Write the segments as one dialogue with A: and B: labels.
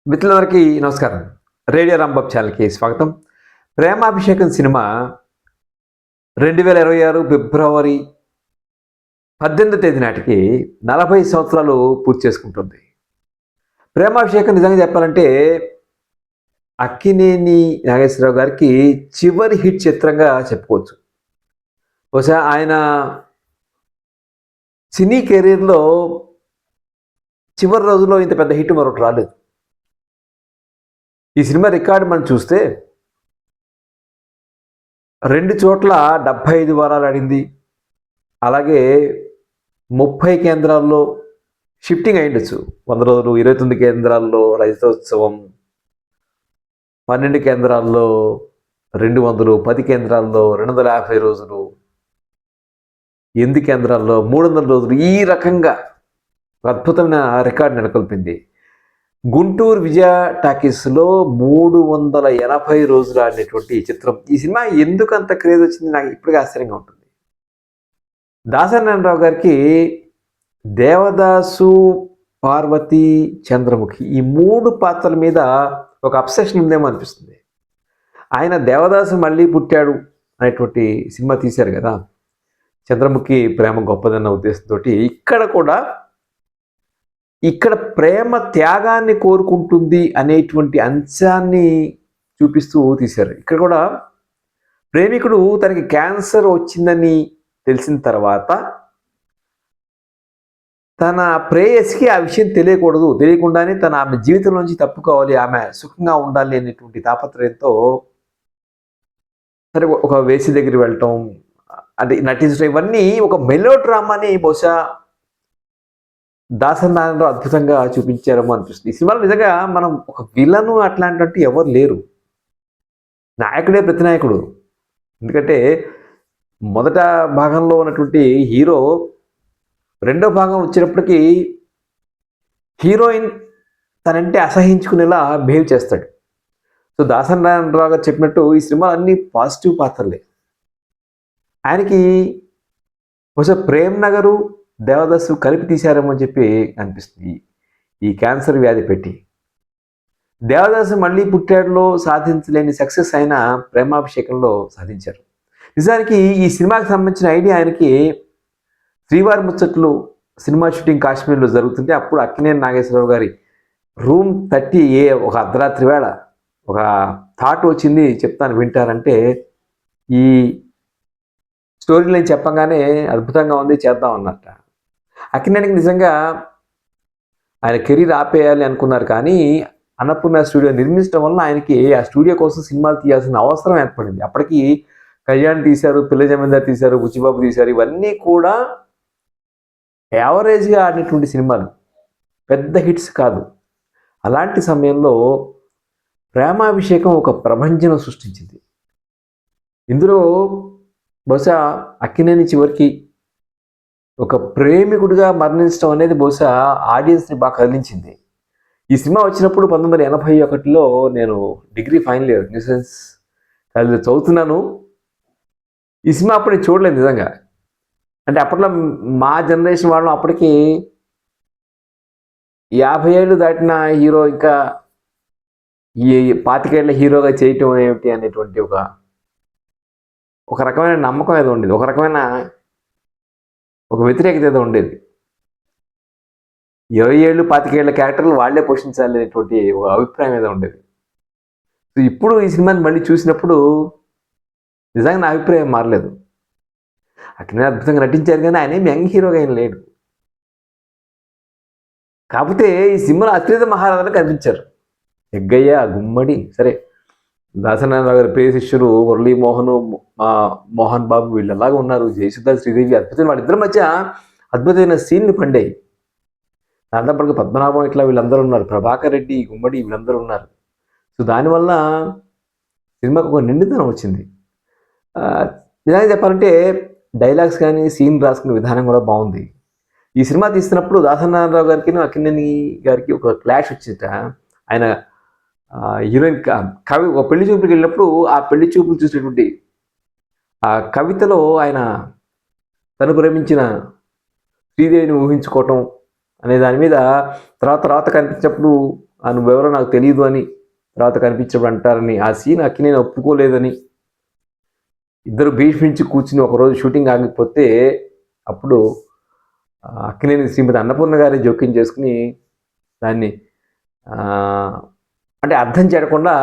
A: మిత్రులందరికీ నమస్కారం. రేడియో రాంబాబు ఛానల్‌కి స్వాగతం. 'ప్రేమాభిషేకం' సినిమా 2026 ఫిబ్రవరి 18వ తేదీ నాటికి 40 సంవత్సరాలు పూర్తి చేసుకుంటుంది. 'ప్రేమాభిషేకం' నిజంగా చెప్పాలంటే అక్కినేని నాగేశ్వరరావు గారికి చివరి హిట్ చిత్రంగా చెప్పుకోవచ్చు. బహుశా ఆయన సినీ కెరీర్‌లో చివరి రోజుల్లో ఇంత పెద్ద హిట్ మరొకటి రాలేదు. ఈ సినిమా రికార్డ్ మనం చూస్తే 2 చోట్ల 75 వారాలు ఆడింది. అలాగే 30 కేంద్రాల్లో షిఫ్టింగ్ అయ్యుండొచ్చు. 100 రోజులు, 29 కేంద్రాల్లో రజతోత్సవం, 12 కేంద్రాల్లో 200, 10 కేంద్రాల్లో 250 రోజులు, 8 కేంద్రాల్లో 300 రోజులు, ఈ రకంగా అద్భుతమైన రికార్డు నెలకొల్పింది. గుంటూరు విజయ టాకీస్లో 380 రోజులు ఆడినటువంటి చిత్రం. ఈ సినిమా ఎందుకు అంత క్రేజ్ వచ్చింది నాకు ఇప్పటికీ ఆశ్చర్యంగా ఉంటుంది. దాసరి నారాయణరావు గారికి దేవదాసు, పార్వతి, చంద్రముఖి ఈ 3 పాత్రల మీద ఒక అబ్సెషన్ ఉందేమో అనిపిస్తుంది. ఆయన దేవదాసు మళ్ళీ పుట్టాడు అనేటువంటి సినిమా తీశారు కదా, చంద్రముఖి ప్రేమ గొప్పదన్న ఉద్దేశంతో ఇక్కడ ప్రేమ త్యాగాన్ని కోరుకుంటుంది అనేటువంటి అంశాన్ని చూపిస్తూ తీశారు. ఇక్కడ కూడా ప్రేమికుడు తనకి క్యాన్సర్ వచ్చిందని తెలిసిన తర్వాత తన ప్రేయస్కి ఆ విషయం తెలియకుండానే ఆమె జీవితం నుంచి తప్పుకోవాలి, ఆమె సుఖంగా ఉండాలి అనేటువంటి తాపత్రయంతో సరే ఒక వేసి దగ్గర వెళ్ళటం అంటే నటించడం, ఇవన్నీ ఒక మెలో డ్రామాని బహుశా దాసరి నారాయణరావు అద్భుతంగా చూపించారేమో అనిపిస్తుంది. ఈ సినిమాలో నిజంగా మనం ఒక విలను అట్లాంటి ఎవరు లేరు, నాయకుడే ప్రతి నాయకుడు. ఎందుకంటే మొదట భాగంలో ఉన్నటువంటి హీరో రెండో భాగం వచ్చేటప్పటికి హీరోయిన్ తనంటే అసహించుకునేలా బిహేవ్ చేస్తాడు. సో దాసరి నారాయణరావు గారు చెప్పినట్టు ఈ సినిమాలు అన్ని పాజిటివ్ పాత్రలే. ఆయనకి బహుశా ప్రేమ్ నగరు, దేవదాసు కలిపి తీశారేమో అని చెప్పి అనిపిస్తుంది. ఈ క్యాన్సర్ వ్యాధి పెట్టి దేవదాసు మళ్ళీ పుట్టాడులో సాధించలేని సక్సెస్ అయిన ప్రేమాభిషేకంలో సాధించారు. నిజానికి ఈ సినిమాకి సంబంధించిన ఐడియా ఆయనకి శ్రీవారి ముచ్చట్లు సినిమా షూటింగ్ కాశ్మీర్లో జరుగుతుంటే అప్పుడు అక్కినేని నాగేశ్వరరావు గారి రూమ్ 30A ఒక అర్ధరాత్రి వేళ ఒక థాట్ వచ్చింది, చెప్తాను వింటారంటే ఈ స్టోరీ లైన్ చెప్పగానే అద్భుతంగా ఉంది, చేద్దాం అన్నట్ట. అక్కినేనికి నిజంగా ఆయన కెరీర్ ఆపేయాలి అనుకున్నారు, కానీ అన్నపూర్ణ స్టూడియో నిర్మించడం వల్ల ఆయనకి ఆ స్టూడియో కోసం సినిమాలు తీయాల్సిన అవసరం ఏర్పడింది. అప్పటికి కళ్యాణ్ తీశారు, పిల్ల జమీందార్ తీశారు, బుచ్చిబాబు తీశారు, ఇవన్నీ కూడా యావరేజ్గా ఆడినటువంటి సినిమాలు, పెద్ద హిట్స్ కాదు. అలాంటి సమయంలో ప్రేమాభిషేకం ఒక ప్రభంజనం సృష్టించింది. ఇందులో బహుశా అక్కినేని చివరికి ఒక ప్రేమికుడిగా మరణించడం అనేది బహుశా ఆడియన్స్ని బాగా కదిలించింది. ఈ సినిమా వచ్చినప్పుడు 1981లో నేను డిగ్రీ ఫైనల్ ఇయర్ న్యూసెన్స్ కాలేజీలో చదువుతున్నాను. ఈ సినిమా అప్పుడు నేను చూడలేదు నిజంగా. అంటే అప్పట్లో మా జనరేషన్ వాళ్ళం అప్పటికి 50 ఏళ్ళు దాటిన హీరో ఇంకా ఈ 25 ఏళ్ళ హీరోగా చేయటం ఏమిటి అనేటువంటి ఒక రకమైన నమ్మకం ఏదో ఉండేది, ఒక రకమైన ఒక వ్యతిరేకత ఏదో ఉండేది. 20 ఏళ్ళు 25 ఏళ్ళ క్యారెక్టర్లు వాళ్లే పోషించాలి అనేటువంటి ఒక అభిప్రాయం ఏదో ఉండేది. సో ఇప్పుడు ఈ సినిమాని మళ్ళీ చూసినప్పుడు నిజంగా నా అభిప్రాయం మారలేదు. అక్కినేని అద్భుతంగా నటించారు, కానీ ఆయన ఏం యంగ్ హీరోగా ఆయన లేడు. కాకపోతే ఈ సినిమాలో అత్యంత మహారాజులు కనిపించారు. ఎగ్గయ్య, గుమ్మడి, సరే దాసరి నారాయణరావు గారి ప్రియ శిష్యులు మురళీ మోహన్ బాబు వీళ్ళు అలాగా ఉన్నారు. జయసుధా, శ్రీదేవి అద్భుతమైన వాళ్ళిద్దరి మధ్య అద్భుతమైన సీన్లు పండాయి. దాంతోపాటుగా పద్మనాభం ఇట్లా వీళ్ళందరూ ఉన్నారు, ప్రభాకర్ రెడ్డి, గుమ్మడి వీళ్ళందరూ ఉన్నారు. సో దానివల్ల సినిమాకు ఒక నిండుదనం వచ్చింది. నిజంగా చెప్పాలంటే డైలాగ్స్ కానీ సీన్ రాసుకునే విధానం కూడా బాగుంది. ఈ సినిమా తీస్తున్నప్పుడు దాసరి నారాయణరావు గారికి అక్కినేని గారికి ఒక క్లాష్ వచ్చిందట. ఆయన హీరోయిన్ కవి ఒక పెళ్లి చూపులకు వెళ్ళినప్పుడు ఆ పెళ్లి చూపులు చూసేటువంటి ఆ కవితలో ఆయన తను ప్రేమించిన శ్రీదేవిని ఊహించుకోవటం అనే దాని మీద తర్వాత కనిపించినప్పుడు నువ్వెవరో నాకు తెలియదు అని తర్వాత కనిపించినప్పుడు అంటారని, ఆ సీన్ అక్కినేని ఒప్పుకోలేదని, ఇద్దరు భీష్మించి కూర్చుని ఒకరోజు షూటింగ్ ఆగిపోతే అప్పుడు అక్కినేని శ్రీమతి అన్నపూర్ణ గారి జోక్యం చేసుకుని దాన్ని అంటే అర్థం చేయకుండా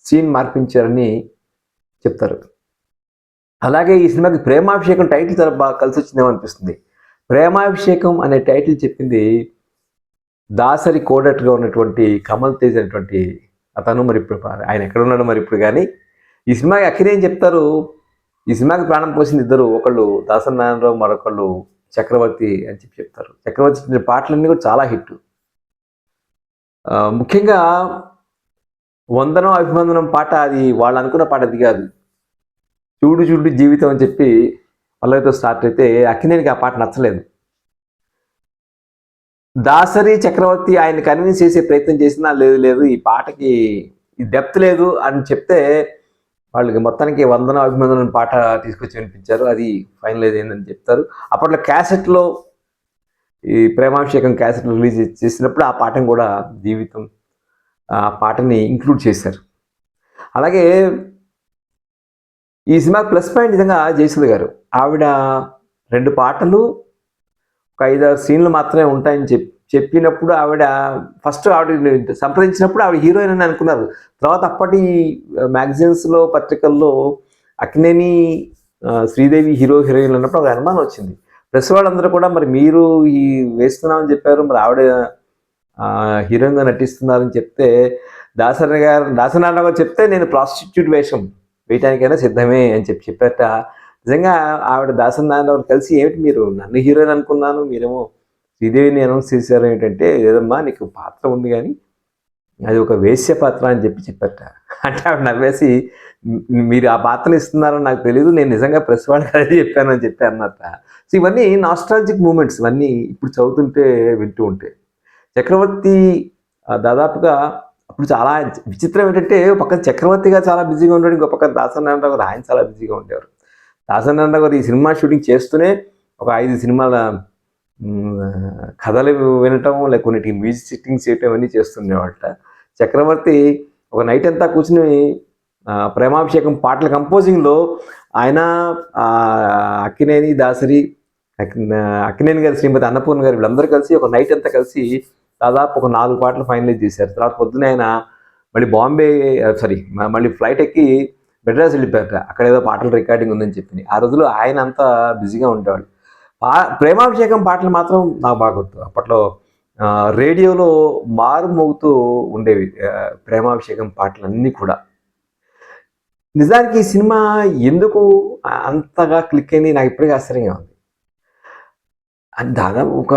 A: సీన్ మార్పించారని చెప్తారు. అలాగే ఈ సినిమాకి ప్రేమాభిషేకం టైటిల్ చాలా బాగా కలిసి వచ్చిందేమో అనిపిస్తుంది. ప్రేమాభిషేకం అనే టైటిల్ చెప్పింది దాసరి కోడట్గా ఉన్నటువంటి కమల్ తేజ్ అనేటువంటి అతను. మరి ఇప్పుడు ఆయన ఎక్కడ ఉన్నాడు మరి ఇప్పుడు, కానీ ఈ సినిమాకి అక్కినేని చెప్తారు, ఈ సినిమాకి ప్రాణం పోసింది ఇద్దరు, ఒకళ్ళు దాసరి నారాయణరావు, మరొకళ్ళు చక్రవర్తి అని చెప్తారు. చక్రవర్తి పాటలన్నీ కూడా చాలా హిట్. ముఖ్యంగా వందనం అభివందనం పాట అది వాళ్ళు అనుకున్న పాట అది కాదు. చూడు చూడు జీవితం అని చెప్పి పల్లవితో స్టార్ట్ అయితే అక్కినేనికి ఆ పాట నచ్చలేదు. దాసరి చక్రవర్తి ఆయన కన్విన్స్ చేసే ప్రయత్నం చేసినా లేదు ఈ పాటకి ఈ డెప్త్ లేదు అని చెప్తే వాళ్ళకి మొత్తానికి వందనం అభినందనం పాట తీసుకొచ్చి వినిపించారు. అది ఫైనలైజ్ అయిందని చెప్తారు. అప్పట్లో క్యాసెట్లో ఈ ప్రేమాభిషేకం క్యాసెట్ రిలీజ్ చేసినప్పుడు ఆ పాటను కూడా జీవితం ఆ పాటని ఇంక్లూడ్ చేశారు. అలాగే ఈ సినిమా ప్లస్ పాయింట్ నిజంగా జయసుధ గారు. ఆవిడ 2 పాటలు ఒక 5-6 సీన్లు మాత్రమే ఉంటాయని చెప్పినప్పుడు ఆవిడ ఫస్ట్ ఆవిడ సంప్రదించినప్పుడు ఆవిడ హీరోయిన్ అని అనుకున్నారు. తర్వాత అప్పటి మ్యాగజైన్స్లో పత్రికల్లో అక్కినేని శ్రీదేవి హీరోయిన్ అన్నప్పుడు ఒక అనుమానం వచ్చింది. ప్రెస్ వాళ్ళందరూ కూడా మరి మీరు ఈ వేస్తున్నామని చెప్పారు, మరి ఆవిడ హీరోయిన్గా నటిస్తున్నారని చెప్తే దాసనారాయణ గారు చెప్తే నేను ప్రాస్టిట్యూట్ వేషం వేయటానికైనా సిద్ధమే అని చెప్పారట. నిజంగా ఆవిడ దాసనారాయణ కలిసి ఏమిటి మీరు నన్ను హీరోయిన్ అనుకున్నాను, మీరేమో శ్రీదేవిని అనౌన్స్ చేశారు ఏంటంటే, ఏదమ్మా నీకు పాత్ర ఉంది కానీ అది ఒక వేశ్య పాత్ర అని చెప్పారట. అంటే ఆవిడ నవ్వేసి మీరు ఆ పాత్రను ఇస్తున్నారని నాకు తెలియదు, నేను నిజంగా ప్రెస్ వాళ్ళకి అదే చెప్పాను అని చెప్పి అన్నట్ట. సో ఇవన్నీ నాస్టాలజిక్ మూమెంట్స్, ఇవన్నీ ఇప్పుడు చదువుతుంటే వింటూ ఉంటాయి. చక్రవర్తి దాదాపుగా అప్పుడు చాలా విచిత్రం ఏంటంటే, పక్కన చక్రవర్తిగా చాలా బిజీగా ఉంటాడు, ఇంకో పక్కన దాసనారాయణరావు గారు ఆయన చాలా బిజీగా ఉండేవారు. దాసనారాయణరావు గారు ఈ సినిమా షూటింగ్ చేస్తూనే ఒక 5 సినిమాల కథలు వినటం, లేక కొన్నిటికి మ్యూజిక్ సిట్టింగ్స్ చేయటం ఇవన్నీ చేస్తుండేవాళ్ళ. చక్రవర్తి ఒక నైట్ అంతా కూర్చుని ప్రేమాభిషేకం పాటల కంపోజింగ్లో ఆయన అక్కినేని దాసరి అక్కినేని గారి శ్రీమతి అన్నపూర్ణ గారు వీళ్ళందరూ కలిసి ఒక నైట్ అంతా కలిసి దాదాపు ఒక 4 పాటలు ఫైనలైజ్ చేశారు. తర్వాత పొద్దున ఆయన మళ్ళీ మళ్ళీ ఫ్లైట్ ఎక్కి మెడ్రాస్ వెళ్ళిపోయారట. అక్కడ ఏదో పాటలు రికార్డింగ్ ఉందని చెప్పి ఆ రోజులో ఆయన అంతా బిజీగా ఉండేవాళ్ళు. ప్రేమాభిషేకం పాటలు మాత్రం నాకు బాగా గుర్తు. అప్పట్లో రేడియోలో మారుమోగుతూ ఉండేవి ప్రేమాభిషేకం పాటలు అన్నీ కూడా. నిజానికి ఈ సినిమా ఎందుకు అంతగా క్లిక్ అయింది నాకు ఇప్పటికీ ఆశ్చర్యంగా ఉంది. అది దాదాపు ఒక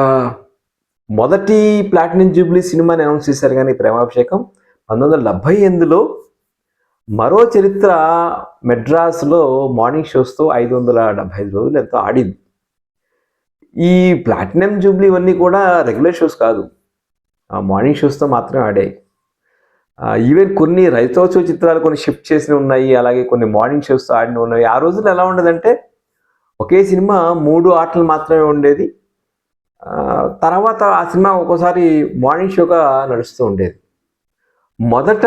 A: మొదటి ప్లాటినం జూబ్లీ సినిమాని అనౌన్స్ చేశారు, కానీ ప్రేమాభిషేకం 1978లో మరో చరిత్ర మెడ్రాస్లో మార్నింగ్ షోస్తో 575 రోజులు ఎంతో ఆడింది. ఈ ప్లాటినం జూబ్లీ ఇవన్నీ కూడా రెగ్యులర్ షోస్ కాదు, మార్నింగ్ షోస్తో మాత్రమే ఆడాయి. ఈవెన్ కొన్ని రైతోత్సవ చిత్రాలు కొన్ని షిఫ్ట్ చేసినవి ఉన్నాయి, అలాగే కొన్ని మార్నింగ్ షోస్తో ఆడినవి ఉన్నాయి. ఆ రోజుల్లో ఎలా ఉండదంటే ఒకే సినిమా 3 ఆటలు మాత్రమే ఉండేది. తర్వాత ఆ సినిమా ఒక్కోసారి మార్నింగ్ షోగా నడుస్తూ ఉండేది. మొదట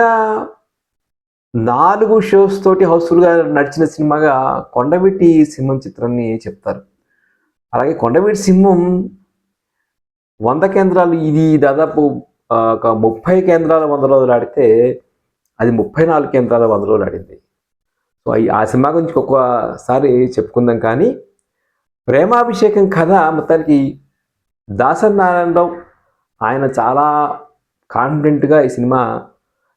A: 4 షోస్ తోటి హౌస్ఫుల్గా నడిచిన సినిమాగా కొండవీటి సింహం చిత్రాన్ని చెప్తారు. అలాగే కొండవీటి సింహం 100 కేంద్రాలు, ఇది దాదాపు ఒక 30 కేంద్రాల 100 రోజులు ఆడితే అది 34 కేంద్రాల 100 రోజులు ఆడింది. సో ఆ సినిమా గురించి ఒక్కసారి చెప్పుకుందాం. కానీ ప్రేమాభిషేకం కథ మొత్తానికి దాసరి నారాయణరావు ఆయన చాలా కాన్ఫిడెంట్గా ఈ సినిమా,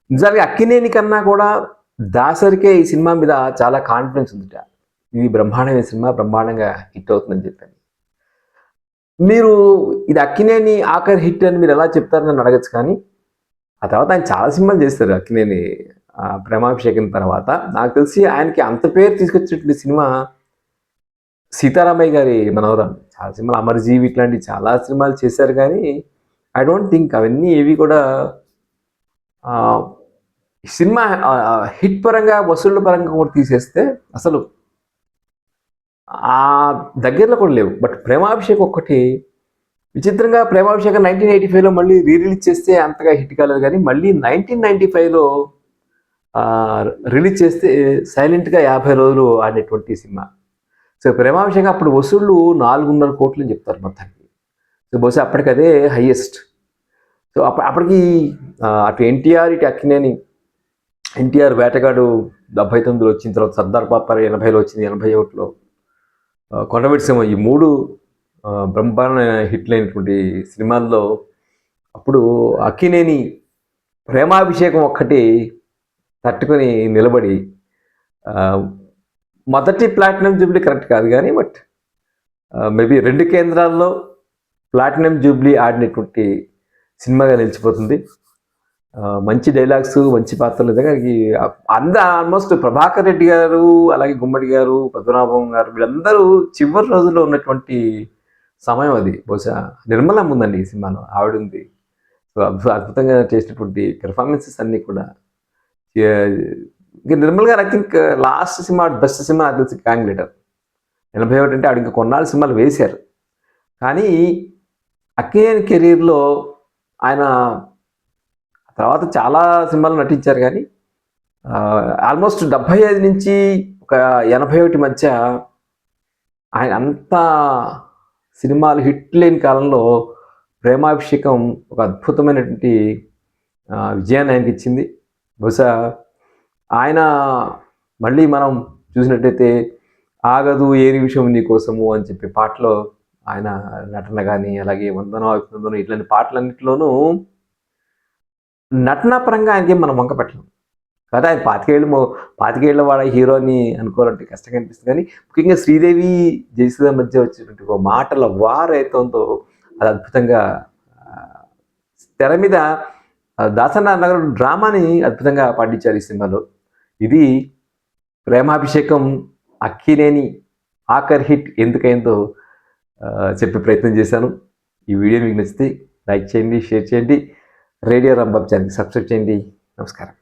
A: నిజానికి అక్కినేని కన్నా కూడా దాసరికే ఈ సినిమా మీద చాలా కాన్ఫిడెన్స్ ఉందిట. ఇది బ్రహ్మాండమైన సినిమా, బ్రహ్మాండంగా హిట్ అవుతుందని చెప్పాను. మీరు ఇది అక్కినేని ఆఖరి హిట్ అని మీరు ఎలా చెప్తారని నన్ను అడగచ్చు, కానీ ఆ తర్వాత ఆయన చాలా సినిమాలు చేస్తారు. అక్కినేని ప్రేమాభిషేకం తర్వాత నాకు తెలిసి ఆయనకి అంత పేరు తీసుకొచ్చినటువంటి సినిమా సీతారామయ్య గారి మనవరాలు. చాలా సినిమాలు, అమరజీవి, ఇట్లాంటి చాలా సినిమాలు చేశారు, కానీ ఐ డోంట్ థింక్ అవన్నీ ఏవి కూడా సినిమా హిట్ పరంగా వసూళ్ళ పరంగా కూడా తీసేస్తే అసలు ఆ దగ్గరలో కూడా లేవు. బట్ ప్రేమాభిషేకం ఒక్కటి విచిత్రంగా ప్రేమాభిషేకం 1985లో మళ్ళీ రిలీజ్ చేస్తే అంతగా హిట్ కాలేదు, కానీ మళ్ళీ 1995లో రిలీజ్ చేస్తే సైలెంట్గా 50 రోజులు ఆడినటువంటి సినిమా. సో ప్రేమాభిషేకం అప్పుడు వసూళ్ళు 4.5 కోట్లు అని చెప్తారు మొత్తానికి. సో బహుశా అప్పటికి అదే హైయెస్ట్. సో అప్పటికి అటు ఎన్టీఆర్ ఇటు అక్కినేని. ఎన్టీఆర్ వేటగాడు 79లో వచ్చిన తర్వాత సర్దార్ పాపర్ 80లో వచ్చింది, 81లో కొండవీటి సింహం, ఈ 3 బ్రహ్మాండ హిట్లు అయినటువంటి సినిమాల్లో అప్పుడు అక్కినేని ప్రేమాభిషేకం ఒక్కటి తట్టుకొని నిలబడి మొదటి ప్లాటినం జూబ్లీ కరెక్ట్ కాదు కానీ బట్ మేబీ 2 కేంద్రాల్లో ప్లాటినం జూబ్లీ ఆడినటువంటి సినిమాగా నిలిచిపోతుంది. మంచి డైలాగ్స్, మంచి పాత్రలు. నిజంగా ఆల్మోస్ట్ ప్రభాకర్ రెడ్డి గారు, అలాగే గుమ్మడి గారు, పద్మనాభం గారు, వీళ్ళందరూ చివరి రోజుల్లో ఉన్నటువంటి సమయం అది. బహుశా నిర్మలమ్మ ఉందండి ఈ సినిమాలో, ఆవిడ ఉంది. సో అద్భుతంగా చేసినటువంటి పెర్ఫార్మెన్సెస్ అన్నీ కూడా. ఇంకా నిర్మల్ గారు I think last cinema, best cinema నాకు తెలిసి క్యాంగ్లేటర్ 81 అంటే ఆవిడ ఇంకా కొన్నాళ్ళు సినిమాలు వేశారు. కానీ అక్కినేని కెరీర్లో ఆయన తర్వాత చాలా సినిమాలు నటించారు, కానీ ఆల్మోస్ట్ 75 నుంచి ఒక 81 మధ్య ఆయన అంత సినిమాలు హిట్ లేని కాలంలో ప్రేమాభిషేకం ఒక అద్భుతమైనటువంటి విజయాన్ని ఆయనకి ఇచ్చింది. బహుశా ఆయన మళ్ళీ మనం చూసినట్టయితే ఆగదు ఏ నిమిషం నీ కోసము అని చెప్పి పాటలో ఆయన నటన కానీ, అలాగే వందనం అభినందనం, ఇట్లాంటి పాటలన్నింటిలోనూ నటనా పరంగా ఆయనకి మనం వంక పెట్టలేం కదా. ఆయన 25 వాడ హీరోని అనుకోవాలంటే కష్టంగా అనిపిస్తుంది, కానీ ముఖ్యంగా శ్రీదేవి జయసుధ మధ్య వచ్చేటువంటి ఒక మాటల వార్ అయితే ఉందో అది అద్భుతంగా తెర మీద దాసన్న నగర్ డ్రామాని అద్భుతంగా పాటించారు ఈ సినిమాలో. ఇది ప్రేమాభిషేకం అక్కినేని ఆఖరి హిట్ ఎందుకైందో చెప్పే ప్రయత్నం చేశాను. ఈ వీడియో మీకు నచ్చితే లైక్ చేయండి, షేర్ చేయండి, రేడియో రంబాబ్ ఛానల్కి సబ్స్క్రైబ్ చేయండి. నమస్కారం.